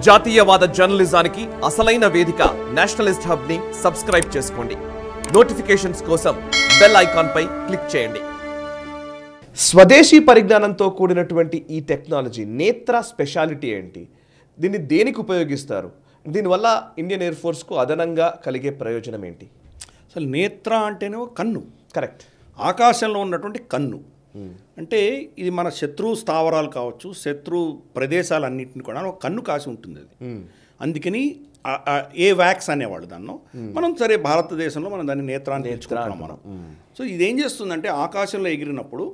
జాతీయవాద జర్నలిజానికి అసలైన వేదిక నేషనలిస్ట్ హబ్ ని సబ్స్క్రైబ్ చేసుకోండి. నోటిఫికేషన్స్ కోసం బెల్ ఐకాన్ పై క్లిక్ చేయండి. స్వదేశీ పరిజ్ఞానంతో కూడినటువంటి ఈ టెక్నాలజీ నేత్ర స్పెషాలిటీ ఏంటి? దీన్ని దేనికి ఉపయోగిస్తారు? దీనివల్ల ఇండియన్ ఎయిర్ ఫోర్స్కు అదనంగా కలిగే ప్రయోజనం ఏంటి? అసలు నేత్ర అంటేనే కన్ను. కరెక్ట్. ఆకాశంలో ఉన్నటువంటి కన్ను అంటే ఇది మన శత్రు స్థావరాలు కావచ్చు, శత్రు ప్రదేశాలన్నింటిని కూడా ఒక కన్ను కాసి ఉంటుంది అది. అందుకని ఏ వ్యాక్స్ అనేవాళ్ళు దాన్ని. మనం సరే భారతదేశంలో మనం దాన్ని నేత్రాన్ని నేర్చుకుంటున్నాం మనం. సో ఇదేం చేస్తుందంటే ఆకాశంలో ఎగిరినప్పుడు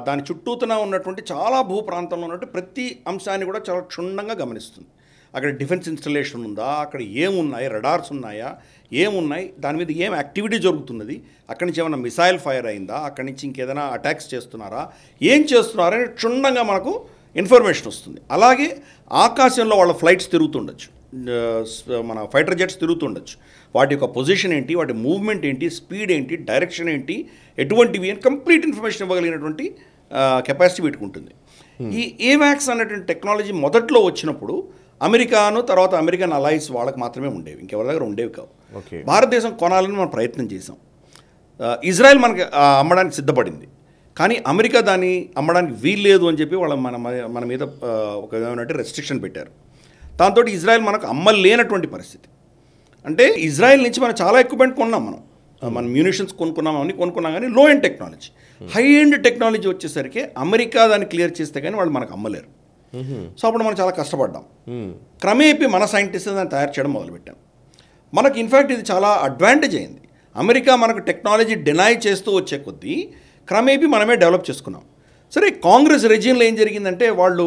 దాని చుట్టూతన ఉన్నటువంటి చాలా భూ ప్రాంతంలో ఉన్నటువంటి ప్రతి అంశాన్ని కూడా చాలా క్షుణ్ణంగా గమనిస్తుంది. అక్కడ డిఫెన్స్ ఇన్స్టలేషన్ ఉందా, అక్కడ ఏమున్నాయి, రడార్స్ ఉన్నాయా, ఏమున్నాయి, దాని మీద ఏం యాక్టివిటీ జరుగుతున్నది, అక్కడి నుంచి ఏమైనా మిసైల్ ఫైర్ అయిందా, అక్కడి నుంచి ఇంకేదైనా అటాక్స్ చేస్తున్నారా, ఏం చేస్తున్నారని క్షుణ్ణంగా మనకు ఇన్ఫర్మేషన్ వస్తుంది. అలాగే ఆకాశంలో వాళ్ళ ఫ్లైట్స్ తిరుగుతుండొచ్చు, మన ఫైటర్ జెట్స్ తిరుగుతుండొచ్చు. వాటి యొక్క పొజిషన్ ఏంటి, వాటి మూవ్మెంట్ ఏంటి, స్పీడ్ ఏంటి, డైరెక్షన్ ఏంటి, ఎటువంటివి అని కంప్లీట్ ఇన్ఫర్మేషన్ ఇవ్వగలిగినటువంటి కెపాసిటీ వీటికి ఉంటుంది. ఈ ఏవాక్స్ అనేటువంటి టెక్నాలజీ మొదట్లో వచ్చినప్పుడు అమెరికాను తర్వాత అమెరికన్ అలైస్ వాళ్ళకి మాత్రమే ఉండేవి, ఇంకెవరి దగ్గర ఉండేవి కావు. భారతదేశం కొనాలని మనం ప్రయత్నం చేసాం. ఇజ్రాయెల్ మనకి అమ్మడానికి సిద్ధపడింది, కానీ అమెరికా దాన్ని అమ్మడానికి వీల్లేదు అని చెప్పి వాళ్ళ మన మీద ఒక ఏమంటే రెస్ట్రిక్షన్ పెట్టారు. దాంతో ఇజ్రాయెల్ మనకు అమ్మలేనటువంటి పరిస్థితి. అంటే ఇజ్రాయెల్ నుంచి మనం చాలా ఎక్విప్మెంట్ కొన్నాం, మనం మ్యూనిషన్స్ కొనుక్కున్నాం, కొనుక్కున్నాం, కానీ లో end technology. High end technology వచ్చేసరికి అమెరికా దాన్ని క్లియర్ చేస్తే కానీ వాళ్ళు మనకు అమ్మలేరు. సో అప్పుడు మనం చాలా కష్టపడ్డాం. క్రమేపీ మన సైంటిస్ట్ దాన్ని తయారు చేయడం మొదలుపెట్టాం. మనకు ఇన్ఫ్యాక్ట్ ఇది చాలా అడ్వాంటేజ్ అయింది. అమెరికా మనకు టెక్నాలజీ డినై చేస్తూ వచ్చే కొద్దీ క్రమేపీ మనమే డెవలప్ చేసుకున్నాం. సరే, కాంగ్రెస్ రెజిమ్లో ఏం జరిగిందంటే వాళ్ళు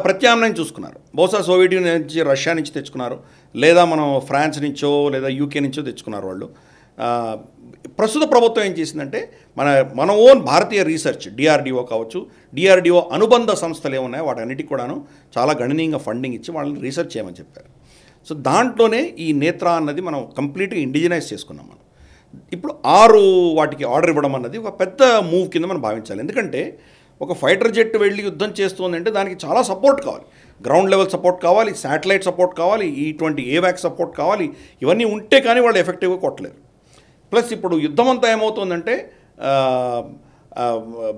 ప్రత్యామ్నాయం చూసుకున్నారు. బహుశా సోవియట్ యూనియన్ నుంచి, రష్యా నుంచి తెచ్చుకున్నారు, లేదా మనం ఫ్రాన్స్ నుంచో లేదా యూకే నుంచో తెచ్చుకున్నారు వాళ్ళు. ప్రస్తుత ప్రభుత్వం ఏం చేసిందంటే మన ఓన్ భారతీయ రీసెర్చ్, డిఆర్డిఓ కావచ్చు, డిఆర్డిఓ అనుబంధ సంస్థలు ఏమున్నాయో వాటన్నిటికి కూడాను చాలా గణనీయంగా ఫండింగ్ ఇచ్చి వాళ్ళని రీసెర్చ్ చేయమని చెప్పారు. సో దాంట్లోనే ఈ నేత్ర అన్నది మనం కంప్లీట్గా ఇండిజినైజ్ చేసుకున్నాం. మనం ఇప్పుడు 6 వాటికి ఆర్డర్ ఇవ్వడం అన్నది ఒక పెద్ద మూవ్ కింద మనం భావించాలి. ఎందుకంటే ఒక ఫైటర్ జెట్ వెళ్ళి యుద్ధం చేస్తుందంటే దానికి చాలా సపోర్ట్ కావాలి, గ్రౌండ్ లెవెల్ సపోర్ట్ కావాలి, శాటిలైట్ సపోర్ట్ కావాలి, ఇటువంటి ఏవాక్ సపోర్ట్ కావాలి. ఇవన్నీ ఉంటే కానీ వాళ్ళు ఎఫెక్టివ్గా కొట్టలేరు. ప్లస్ ఇప్పుడు యుద్ధం అంతా ఏమవుతుందంటే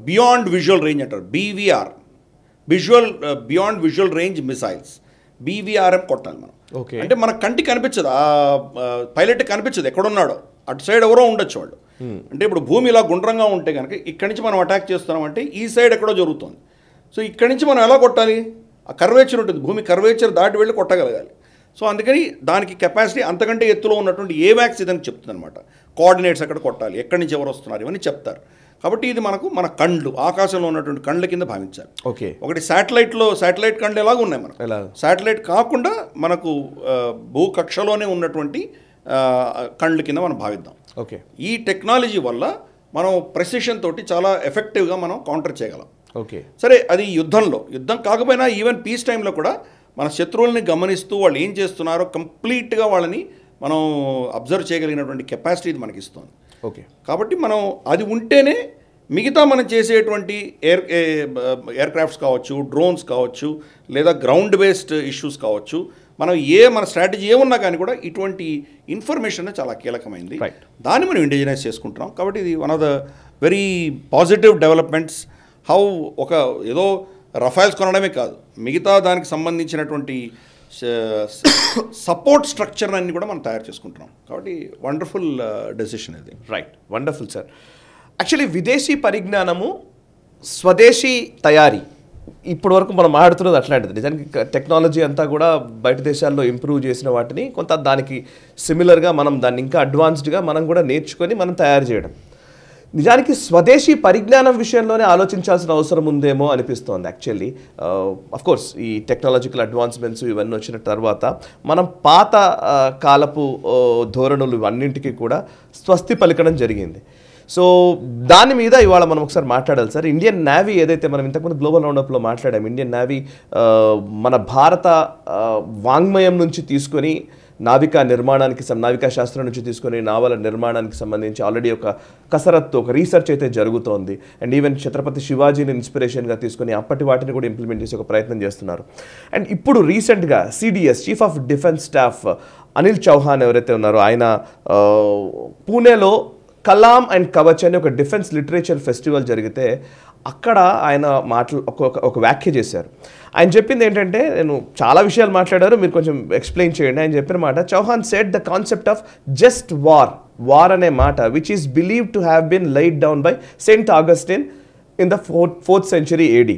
బియాండ్ విజువల్ రేంజ్ అంటారు, BVR, beyond visual range missiles, బీవీఆర్ఎం కొట్టాలి మనం. అంటే మన కంటికి కనిపించదు, పైలట్ కనిపించదు ఎక్కడున్నాడో, అటు సైడ్ ఎవరో ఉండొచ్చు వాళ్ళు. అంటే ఇప్పుడు భూమి ఇలా గుండ్రంగా ఉంటే కనుక ఇక్కడి నుంచి మనం అటాక్ చేస్తున్నామంటే ఈ సైడ్ ఎక్కడో జరుగుతుంది. సో ఇక్కడి నుంచి మనం ఎలా కొట్టాలి? ఆ కర్వేచర్ ఉంటుంది, భూమి కర్వేచర్ దాటి వెళ్ళి కొట్టగలగాలి. సో అందుకని దానికి కెపాసిటీ అంతకంటే ఎత్తులో ఉన్నటువంటి ఏవాక్స్ ఇదని చెప్తుంది అనమాట. కోఆర్డినేట్స్ ఎక్కడ కొట్టాలి, ఎక్కడి నుంచి ఎవరు వస్తున్నారు, ఇవన్నీ చెప్తారు. కాబట్టి ఇది మన కళ్ళు, ఆకాశంలో ఉన్నటువంటి కళ్ళ కింద భావించాలి. ఒకటి శాటిలైట్ కళ్ళు ఎలాగ ఉన్నాయి మనకు, శాటిలైట్ కాకుండా మనకు భూకక్షలోనే ఉన్నటువంటి కళ్ళు కింద మనం భావిద్దాం. ఈ టెక్నాలజీ వల్ల మనం ప్రెసిషన్ తోటి చాలా ఎఫెక్టివ్గా మనం కౌంటర్ చేయగలం. సరే, అది యుద్ధం కాకపోయినా ఈవెన్ పీస్ టైంలో కూడా మన శత్రువుల్ని గమనిస్తూ వాళ్ళు ఏం చేస్తున్నారో కంప్లీట్గా వాళ్ళని మనం అబ్జర్వ్ చేయగలిగినటువంటి కెపాసిటీ ఇది మనకి ఇస్తుంది. కాబట్టి మనం అది ఉంటేనే మిగతా మనం చేసేటువంటి ఎయిర్ క్రాఫ్ట్స్ కావచ్చు, డ్రోన్స్ కావచ్చు, లేదా గ్రౌండ్ బేస్డ్ ఇష్యూస్ కావచ్చు, మనం మన స్ట్రాటజీ ఏమున్నా కానీ కూడా ఇటువంటి ఇన్ఫర్మేషన్ చాలా కీలకమైంది. దాన్ని మనం ఇండిజినైజ్ చేసుకుంటున్నాం. కాబట్టి ఇది one of the very positive developments. ఏదో రఫైల్స్ కొనడమే కాదు, మిగతా దానికి సంబంధించినటువంటి సపోర్ట్ స్ట్రక్చర్ అన్ని కూడా మనం తయారు చేసుకుంటున్నాం. కాబట్టి వండర్ఫుల్ డెసిషన్ ఇది. Right, wonderful sir. యాక్చువల్లీ విదేశీ పరిజ్ఞానము, స్వదేశీ తయారీ, ఇప్పటి వరకు మనం మాట్లాడుతున్నది అట్లాంటిది. నిజానికి టెక్నాలజీ అంతా కూడా బయట దేశాల్లో ఇంప్రూవ్ చేసిన వాటిని కొంత దానికి సిమిలర్గా మనం దాన్ని ఇంకా అడ్వాన్స్డ్గా మనం కూడా నేర్చుకొని మనం తయారు చేయడం. నిజానికి స్వదేశీ పరిజ్ఞానం విషయంలోనే ఆలోచించాల్సిన అవసరం ఉందేమో అనిపిస్తోంది. యాక్చువల్లీ అఫ్కోర్స్ ఈ టెక్నాలజికల్ అడ్వాన్స్మెంట్స్ ఇవన్నీ వచ్చిన తర్వాత మనం పాత కాలపు ధోరణులు అన్నింటికీ కూడా స్వస్తి పలికడం జరిగింది. సో దాని మీద ఇవాళ మనం ఒకసారి మాట్లాడాలి సార్. ఇండియన్ నేవీ ఏదైతే మనం ఇంతకుముందు గ్లోబల్ రౌండప్లో మాట్లాడాము, ఇండియన్ నేవీ మన భారత వాంగ్మయం నుంచి తీసుకొని నావికా నిర్మాణానికి నావికా శాస్త్రం నుంచి తీసుకొని నావల నిర్మాణానికి సంబంధించి ఆల్రెడీ ఒక కసరత్తు, ఒక రీసెర్చ్ అయితే జరుగుతోంది. అండ్ ఈవెన్ ఛత్రపతి శివాజీని ఇన్స్పిరేషన్గా తీసుకొని అప్పటి వాటిని కూడా ఇంప్లిమెంట్ చేసే ఒక ప్రయత్నం చేస్తున్నారు. అండ్ ఇప్పుడు రీసెంట్గా CDS chief of defence staff Anil Chauhan ఎవరైతే ఉన్నారో ఆయన పూణేలో కలాం అండ్ కవచ్ అని ఒక డిఫెన్స్ లిటరేచర్ ఫెస్టివల్ జరిగితే అక్కడ ఆయన ఒక వ్యాఖ్య చేశారు. ఆయన చెప్పింది ఏంటంటే, నేను చాలా విషయాలు మాట్లాడారు, మీరు కొంచెం ఎక్స్ప్లెయిన్ చేయండి. ఆయన చెప్పిన మాట, Chauhan said the concept of just war అనే మాట which is believed to have been laid down by Saint Augustine in the 4th century AD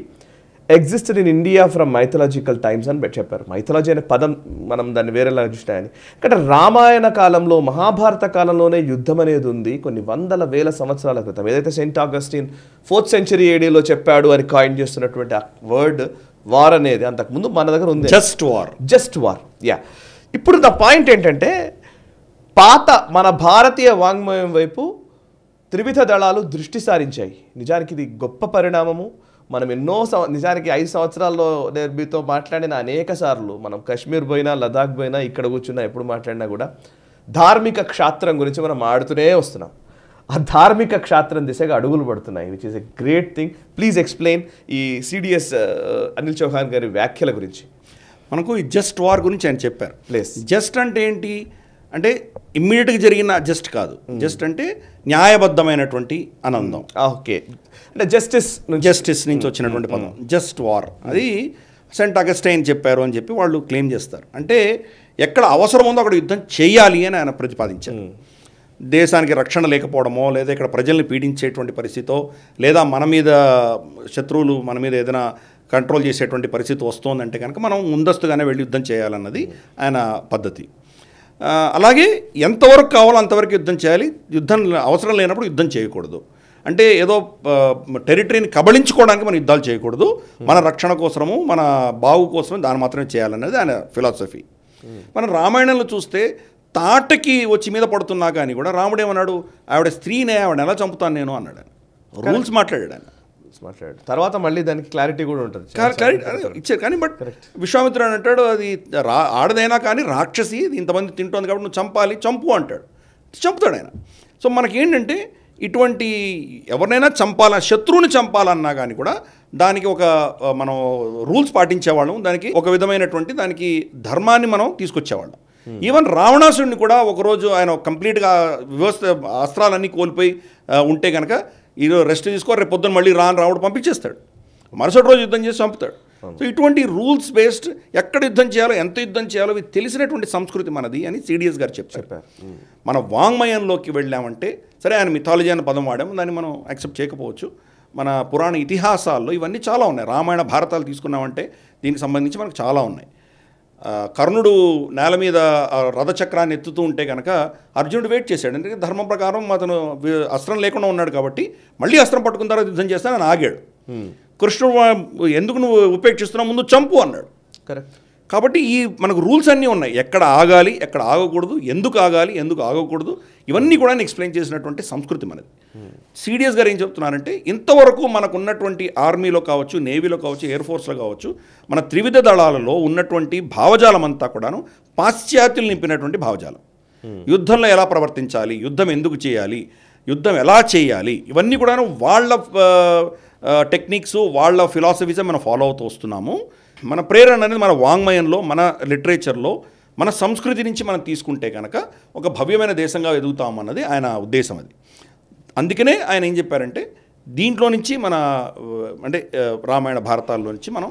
existed in India from mythological times అని చెప్పారు. మైథలాజీ అనే పదం మనం దాన్ని వేరేలా చూసినాయని. ఇక్కడ రామాయణ కాలంలో, మహాభారత కాలంలోనే యుద్ధం అనేది ఉంది. కొన్ని వందల వేల సంవత్సరాల క్రితం ఏదైతే సెయింట్ ఆగస్టిన్ 4th century ADలో చెప్పాడు అని కాయిన్ చేస్తున్నటువంటి ఆ వర్డ్ వార్ అనేది అంతకుముందు మన దగ్గర ఉంది. Just war yeah. ఇప్పుడు నా పాయింట్ ఏంటంటే, పాత మన భారతీయ వాంగ్మయం వైపు త్రివిధ దళాలు దృష్టి సారించాయి. నిజానికి ఇది గొప్ప పరిణామము. మనం నిజానికి 5 సంవత్సరాల్లో మీతో మాట్లాడిన అనేక సార్లు, మనం కాశ్మీర్ పోయినా, లదాఖ్ పోయినా, ఇక్కడ కూర్చున్నా, ఎప్పుడు మాట్లాడినా కూడా ధార్మిక క్షాత్రం గురించి మనం ఆడుతూనే వస్తున్నాం. ఆ ధార్మిక క్షాత్రం దిశగా అడుగులు పడుతున్నాయి, which is a great thing. Please explain ఈ సిడిఎస్ అనిల్ చౌహాన్ గారి వ్యాఖ్యల గురించి. మనకు ఈ జస్ట్ వార్ గురించి ఆయన చెప్పారు. ప్లీజ్. జస్ట్ అంటే ఏంటి అంటే ఇమ్మీడియట్గా జరిగిన జస్ట్ కాదు, జస్ట్ అంటే న్యాయబద్ధమైనటువంటి ఆనందం. ఓకే, అంటే జస్టిస్ నుంచి వచ్చినటువంటి పదం జస్ట్ వార్. అది సెయింట్ అగస్టైన్ చెప్పారు అని చెప్పి వాళ్ళు క్లెయిమ్ చేస్తారు. అంటే ఎక్కడ అవసరం ఉందో అక్కడ యుద్ధం చేయాలి అని ఆయన ప్రతిపాదించారు. దేశానికి రక్షణ లేకపోవడమో, లేదా ఇక్కడ ప్రజల్ని పీడించేటువంటి పరిస్థితో, లేదా మన మీద శత్రువులు మన మీద ఏదైనా కంట్రోల్ చేసేటువంటి పరిస్థితి వస్తుందంటే కనుక మనం ముందస్తుగానే వెళ్ళి యుద్ధం చేయాలన్నది ఆయన పద్ధతి. అలాగే ఎంతవరకు కావాలో అంతవరకు యుద్ధం చేయాలి, యుద్ధం అవసరం లేనప్పుడు యుద్ధం చేయకూడదు. అంటే ఏదో టెరిటరీని కబళించుకోవడానికి మనం యుద్ధాలు చేయకూడదు, మన రక్షణ కోసము, మన బాగు కోసమే దాన్ని మాత్రమే చేయాలన్నది ఆయన ఫిలాసఫీ. మనం రామాయణంలో చూస్తే తాటకి వచ్చి మీద పడుతున్నా కానీ కూడా రాముడు ఏమన్నాడు, ఆవిడ స్త్రీనే, ఆవిడ ఎలా చంపుతాను నేను అన్నాడు. ఆయన రూల్స్ మాట్లాడాడు. ఆయన తర్వాత మళ్ళీ దానికి క్లారిటీ కూడా ఉంటుంది, ఇచ్చారు. కానీ బట్ విశ్వామిత్రుడు అంటాడు, అది ఆడదైనా కానీ రాక్షసి, ఇది ఇంతమంది తింటోంది కాబట్టి నువ్వు చంపాలి, చంపు అంటాడు. చంపుతాడు ఆయన. సో మనకేంటంటే ఇటువంటి ఎవరినైనా శత్రువుని చంపాలన్నా కానీ కూడా దానికి ఒక మనం రూల్స్ పాటించేవాళ్ళం, దానికి ఒక విధమైనటువంటి దానికి ధర్మాన్ని మనం తీసుకొచ్చేవాళ్ళం. ఈవెన్ రావణాసుడిని కూడా ఒకరోజు ఆయన కంప్లీట్గా వ్యవస్థ అస్త్రాలన్నీ కోల్పోయి ఉంటే కనుక ఈరోజు రెస్ట్ తీసుకో, రేపు పొద్దున్న మళ్ళీ రాముడు పంపించేస్తాడు, మరుసటి రోజు యుద్ధం చేసి చంపుతాడు. సో ఇటువంటి రూల్స్ బేస్డ్ ఎక్కడ యుద్ధం చేయాలో, ఎంత యుద్ధం చేయాలో ఇది తెలిసినటువంటి సంస్కృతి మనది అని సిడిఎస్ గారు చెప్పారు. మన వాంగ్మయంలోకి వెళ్ళామంటే, సరే ఆయన మిథాలజీ అనే పదం వాడాము, దాన్ని మనం యాక్సెప్ట్ చేయకపోవచ్చు. మన పురాణ ఇతిహాసాల్లో ఇవన్నీ చాలా ఉన్నాయి. రామాయణ భారతాలు తీసుకున్నామంటే దీనికి సంబంధించి మనకు చాలా ఉన్నాయి. కర్ణుడు నేల మీద రథచక్రాన్ని ఎత్తుతూ ఉంటే కనుక అర్జునుడు వెయిట్ చేశాడు. ఎందుకంటే ధర్మం ప్రకారం అతను అస్త్రం లేకుండా ఉన్నాడు కాబట్టి మళ్ళీ అస్త్రం పట్టుకున్న తర్వాత యుద్ధం చేస్తానని ఆగాడు. కృష్ణుడు ఎందుకు నువ్వు ఉపేక్షిస్తున్నావు, ముందు చంపు అన్నాడు. కరెక్ట్. కాబట్టి ఈ మనకు రూల్స్ అన్నీ ఉన్నాయి, ఎక్కడ ఆగాలి, ఎక్కడ ఆగకూడదు, ఎందుకు ఆగాలి, ఎందుకు ఆగకూడదు, ఇవన్నీ కూడా ఎక్స్ప్లెయిన్ చేసినటువంటి సంస్కృతి మనది. సిడిఎస్ గారు ఏం చెప్తున్నారంటే, ఇంతవరకు మనకు ఉన్నటువంటి ఆర్మీలో కావచ్చు, నేవీలో కావచ్చు, ఎయిర్ ఫోర్స్లో కావచ్చు, మన త్రివిధ దళాలలో ఉన్నటువంటి భావజాలం అంతా కూడాను పాశ్చాత్యులు నింపినటువంటి భావజాలం. యుద్ధంలో ఎలా ప్రవర్తించాలి, యుద్ధం ఎందుకు చేయాలి, యుద్ధం ఎలా చేయాలి, ఇవన్నీ కూడాను వాళ్ళ టెక్నిక్స్, వాళ్ళ ఫిలాసఫీసే మనం ఫాలో అవుతూ వస్తున్నాము. మన ప్రేరణ అనేది మన వాంగ్మయంలో, మన లిటరేచర్లో, మన సంస్కృతి నుంచి మనం తీసుకుంటే కనుక ఒక భవ్యమైన దేశంగా ఎదుగుతామన్నది ఆయన ఉద్దేశం. అది అందుకనే ఆయన ఏం చెప్పారంటే, దీంట్లో నుంచి మన అంటే రామాయణ భారతాల్లో నుంచి మనం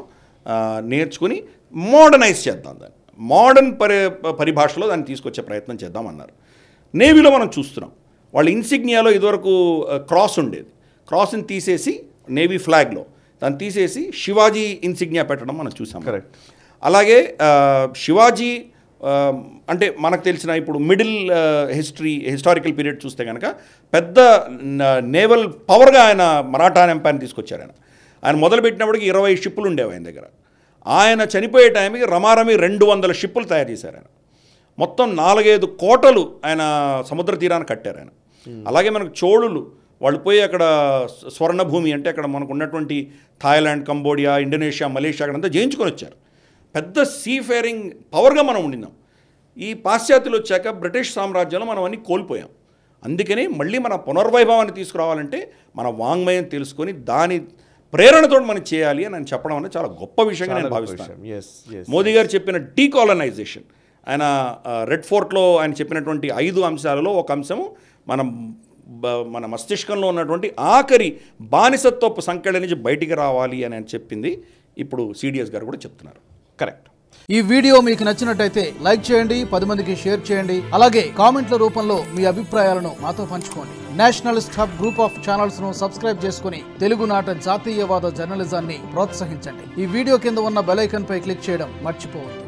నేర్చుకుని మోడర్నైజ్ చేద్దాం, దాన్ని మోడర్న్ పరిభాషలో దాన్ని తీసుకొచ్చే ప్రయత్నం చేద్దామన్నారు. నేవీలో మనం చూస్తున్నాం, వాళ్ళ ఇన్సిగ్నియాలో ఇదివరకు క్రాస్ ఉండేది, క్రాస్ని తీసేసి నేవీ ఫ్లాగ్లో దాన్ని తీసేసి శివాజీ ఇన్సిగ్నియా పెట్టడం మనం చూసాం. కరెక్ట్. అలాగే శివాజీ అంటే మనకు తెలిసిన ఇప్పుడు మిడిల్ హిస్టారికల్ పీరియడ్ చూస్తే కనుక పెద్ద నేవల్ పవర్గా ఆయన మరాఠా ఎంపైర్ని తీసుకొచ్చారు. ఆయన మొదలుపెట్టినప్పటికి 20 షిప్పులు ఉండేవి ఆయన దగ్గర. ఆయన చనిపోయే టైంకి రమారమి 200 షిప్పులు తయారు చేశారు ఆయన. మొత్తం 4-5 కోటలు ఆయన సముద్ర తీరాన్ని కట్టారు ఆయన. అలాగే మనకు చోళులు వాళ్ళు పోయి అక్కడ స్వర్ణభూమి అంటే అక్కడ మనకు ఉన్నటువంటి థాయిలాండ్, కంబోడియా, ఇండోనేషియా, మలేషియా అక్కడంతా జయించుకొని వచ్చారు. పెద్ద సీ ఫేరింగ్ పవర్గా మనం ఉండినాం. ఈ పాశ్చాత్యులు వచ్చాక బ్రిటిష్ సామ్రాజ్యంలో మనం అన్ని కోల్పోయాం. అందుకని మళ్ళీ మన పునర్వైభవాన్ని తీసుకురావాలంటే మన వాంగ్మయం తెలుసుకొని దాని ప్రేరణతో మనం చేయాలి అని చెప్పడం అనేది చాలా గొప్ప విషయంగా నేను భావిస్తాను. మోదీ గారు చెప్పిన డీకాలనైజేషన్, ఆయన రెడ్ ఫోర్ట్లో ఆయన చెప్పినటువంటి 5 అంశాలలో ఒక అంశము మన మస్తిష్కంలో ఉన్నటువంటి ఆఖరి బానిసత్వపు సంఖ్యల నుంచి బయటికి రావాలి అని ఆయన చెప్పింది ఇప్పుడు సిడిఎస్ గారు కూడా చెప్తున్నారు. కరెక్ట్. ఈ వీడియో మీకు నచ్చినట్టయితే లైక్ చేయండి, 10 మందికి షేర్ చేయండి. అలాగే కామెంట్ల రూపంలో మీ అభిప్రాయాలను మాతో పంచుకోండి. Nationalist hub group of channels ను సబ్స్క్రైబ్ చేసుకుని తెలుగునాట జాతీయవాద జర్నలిజాన్ని ప్రోత్సహించండి. ఈ వీడియో కింద ఉన్న బెల్ ఐకాన్ పై క్లిక్ చేయడం మర్చిపోవద్దు.